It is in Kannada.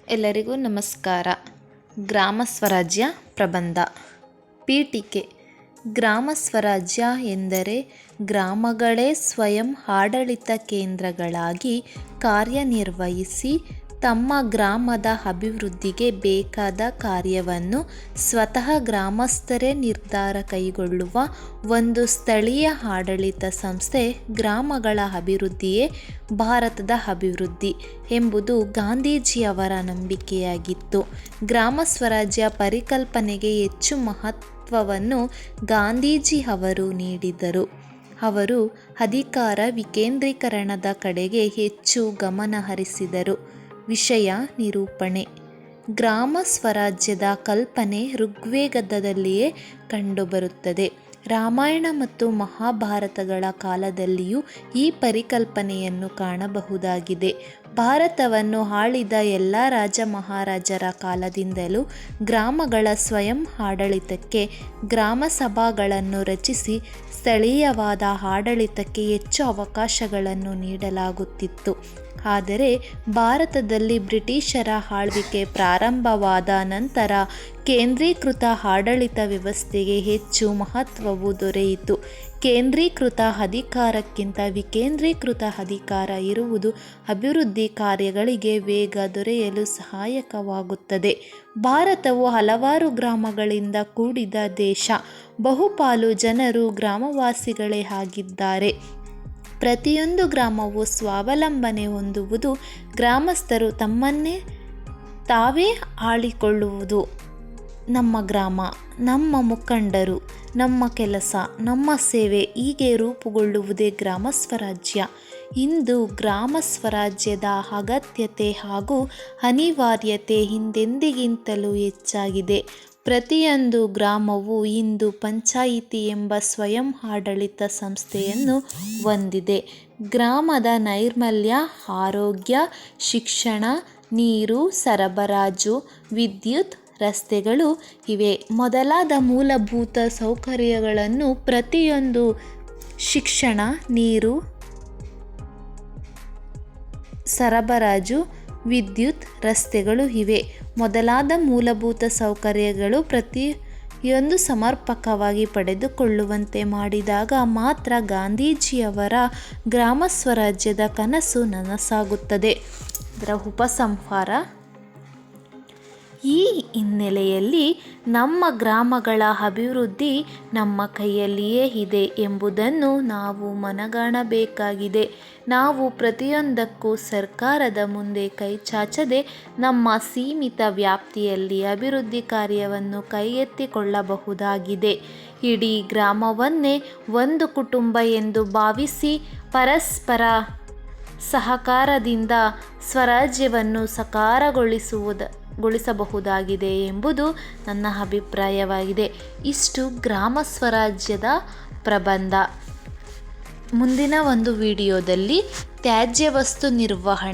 ಎಲ್ಲರಿಗೂ ನಮಸ್ಕಾರ. ಗ್ರಾಮ ಸ್ವರಾಜ್ಯ ಪ್ರಬಂಧ. ಪೀಠಿಕೆ. ಗ್ರಾಮ ಸ್ವರಾಜ್ಯ ಎಂದರೆ ಗ್ರಾಮಗಳೇ ಸ್ವಯಂ ಆಡಳಿತ ಕೇಂದ್ರಗಳಾಗಿ ಕಾರ್ಯನಿರ್ವಹಿಸಿ ತಮ್ಮ ಗ್ರಾಮದ ಅಭಿವೃದ್ಧಿಗೆ ಬೇಕಾದ ಕಾರ್ಯವನ್ನು ಸ್ವತಃ ಗ್ರಾಮಸ್ಥರೇ ನಿರ್ಧಾರ ಕೈಗೊಳ್ಳುವ ಒಂದು ಸ್ಥಳೀಯ ಆಡಳಿತ ಸಂಸ್ಥೆ. ಗ್ರಾಮಗಳ ಅಭಿವೃದ್ಧಿಯೇ ಭಾರತದ ಅಭಿವೃದ್ಧಿ ಎಂಬುದು ಗಾಂಧೀಜಿಯವರ ನಂಬಿಕೆಯಾಗಿತ್ತು. ಗ್ರಾಮ ಸ್ವರಾಜ್ಯ ಪರಿಕಲ್ಪನೆಗೆ ಹೆಚ್ಚು ಮಹತ್ವವನ್ನು ಗಾಂಧೀಜಿ ಅವರು ನೀಡಿದರು. ಅವರು ಅಧಿಕಾರ ವಿಕೇಂದ್ರೀಕರಣದ ಕಡೆಗೆ ಹೆಚ್ಚು ಗಮನ ಹರಿಸಿದರು. ವಿಷಯ ನಿರೂಪಣೆ. ಗ್ರಾಮ ಸ್ವರಾಜ್ಯದ ಕಲ್ಪನೆ ಋಗ್ವೇದದಲ್ಲಿಯೇ ಕಂಡುಬರುತ್ತದೆ. ರಾಮಾಯಣ ಮತ್ತು ಮಹಾಭಾರತಗಳ ಕಾಲದಲ್ಲಿಯೂ ಈ ಪರಿಕಲ್ಪನೆಯನ್ನು ಕಾಣಬಹುದಾಗಿದೆ. ಭಾರತವನ್ನು ಆಳಿದ ಎಲ್ಲ ರಾಜ ಮಹಾರಾಜರ ಕಾಲದಿಂದಲೂ ಗ್ರಾಮಗಳ ಸ್ವಯಂ ಆಡಳಿತಕ್ಕೆ ಗ್ರಾಮ ಸಭಾಗಳನ್ನು ರಚಿಸಿ ಸ್ಥಳೀಯವಾದ ಆಡಳಿತಕ್ಕೆ ಹೆಚ್ಚು ಅವಕಾಶಗಳನ್ನು ನೀಡಲಾಗುತ್ತಿತ್ತು. ಆದರೆ ಭಾರತದಲ್ಲಿ ಬ್ರಿಟಿಷರ ಆಳ್ವಿಕೆ ಪ್ರಾರಂಭವಾದ ನಂತರ ಕೇಂದ್ರೀಕೃತ ಆಡಳಿತ ವ್ಯವಸ್ಥೆಗೆ ಹೆಚ್ಚು ಮಹತ್ವವು ದೊರೆಯಿತು. ಕೇಂದ್ರೀಕೃತ ಅಧಿಕಾರಕ್ಕಿಂತ ವಿಕೇಂದ್ರೀಕೃತ ಅಧಿಕಾರ ಇರುವುದು ಅಭಿವೃದ್ಧಿ ಕಾರ್ಯಗಳಿಗೆ ವೇಗ ದೊರೆಯಲು ಸಹಾಯಕವಾಗುತ್ತದೆ. ಭಾರತವು ಹಲವಾರು ಗ್ರಾಮಗಳಿಂದ ಕೂಡಿದ ದೇಶ. ಬಹುಪಾಲು ಜನರು ಗ್ರಾಮವಾಸಿಗಳೇ ಆಗಿದ್ದಾರೆ. ಪ್ರತಿಯೊಂದು ಗ್ರಾಮವು ಸ್ವಾವಲಂಬನೆ ಹೊಂದುವುದು, ಗ್ರಾಮಸ್ಥರು ತಮ್ಮನ್ನೇ ತಾವೇ ಆಳಿಕೊಳ್ಳುವುದು. ನಮ್ಮ ಗ್ರಾಮ, ನಮ್ಮ ಮುಖಂಡರು, ನಮ್ಮ ಕೆಲಸ, ನಮ್ಮ ಸೇವೆ ಹೀಗೆ ರೂಪುಗೊಳ್ಳುವುದೇ ಗ್ರಾಮ ಸ್ವರಾಜ್ಯ. ಇಂದು ಗ್ರಾಮ ಸ್ವರಾಜ್ಯದ ಅಗತ್ಯತೆ ಹಾಗೂ ಅನಿವಾರ್ಯತೆ ಹಿಂದೆಂದಿಗಿಂತಲೂ ಹೆಚ್ಚಾಗಿದೆ. ಪ್ರತಿಯೊಂದು ಗ್ರಾಮವು ಇಂದು ಪಂಚಾಯಿತಿ ಎಂಬ ಸ್ವಯಂ ಆಡಳಿತ ಸಂಸ್ಥೆಯನ್ನು ಹೊಂದಿದೆ. ಗ್ರಾಮದ ನೈರ್ಮಲ್ಯ, ಆರೋಗ್ಯ, ಶಿಕ್ಷಣ, ನೀರು ಸರಬರಾಜು, ವಿದ್ಯುತ್, ರಸ್ತೆಗಳು ಇವೆ ಮೊದಲಾದ ಮೂಲಭೂತ ಸೌಕರ್ಯಗಳನ್ನು ಪ್ರತಿಯೊಂದು ಶಿಕ್ಷಣ, ನೀರು ಸರಬರಾಜು, ವಿದ್ಯುತ್, ರಸ್ತೆಗಳು ಇವೆ ಮೊದಲಾದ ಮೂಲಭೂತ ಸೌಕರ್ಯಗಳು ಪ್ರತಿಯೊಂದು ಸಮರ್ಪಕವಾಗಿ ಪಡೆದುಕೊಳ್ಳುವಂತೆ ಮಾಡಿದಾಗ ಮಾತ್ರ ಗಾಂಧೀಜಿಯವರ ಗ್ರಾಮ ಸ್ವರಾಜ್ಯದ ಕನಸು ನನಸಾಗುತ್ತದೆ. ಇದರ ಉಪಸಂಹಾರ. ಈ ಹಿನ್ನೆಲೆಯಲ್ಲಿ ನಮ್ಮ ಗ್ರಾಮಗಳ ಅಭಿವೃದ್ಧಿ ನಮ್ಮ ಕೈಯಲ್ಲಿಯೇ ಇದೆ ಎಂಬುದನ್ನು ನಾವು ಮನಗಾಣಬೇಕಾಗಿದೆ. ನಾವು ಪ್ರತಿಯೊಂದಕ್ಕೂ ಸರ್ಕಾರದ ಮುಂದೆ ಕೈಚಾಚದೆ ನಮ್ಮ ಸೀಮಿತ ವ್ಯಾಪ್ತಿಯಲ್ಲಿ ಅಭಿವೃದ್ಧಿ ಕಾರ್ಯವನ್ನು ಕೈಗೆತ್ತಿಕೊಳ್ಳಬಹುದಾಗಿದೆ. ಇಡೀ ಗ್ರಾಮವನ್ನೇ ಒಂದು ಕುಟುಂಬ ಎಂದು ಭಾವಿಸಿ ಪರಸ್ಪರ ಸಹಕಾರದಿಂದ ಸ್ವರಾಜ್ಯವನ್ನು ಸಾಕಾರಗೊಳಿಸಬಹುದಾಗಿದೆ ಎಂಬುದು ನನ್ನ ಅಭಿಪ್ರಾಯವಾಗಿದೆ. ಇಷ್ಟು ಗ್ರಾಮ ಸ್ವರಾಜ್ಯದ ಪ್ರಬಂಧ. ಮುಂದಿನ ಒಂದು ವಿಡಿಯೋದಲ್ಲಿ ತ್ಯಾಜ್ಯ ವಸ್ತು ನಿರ್ವಹಣೆ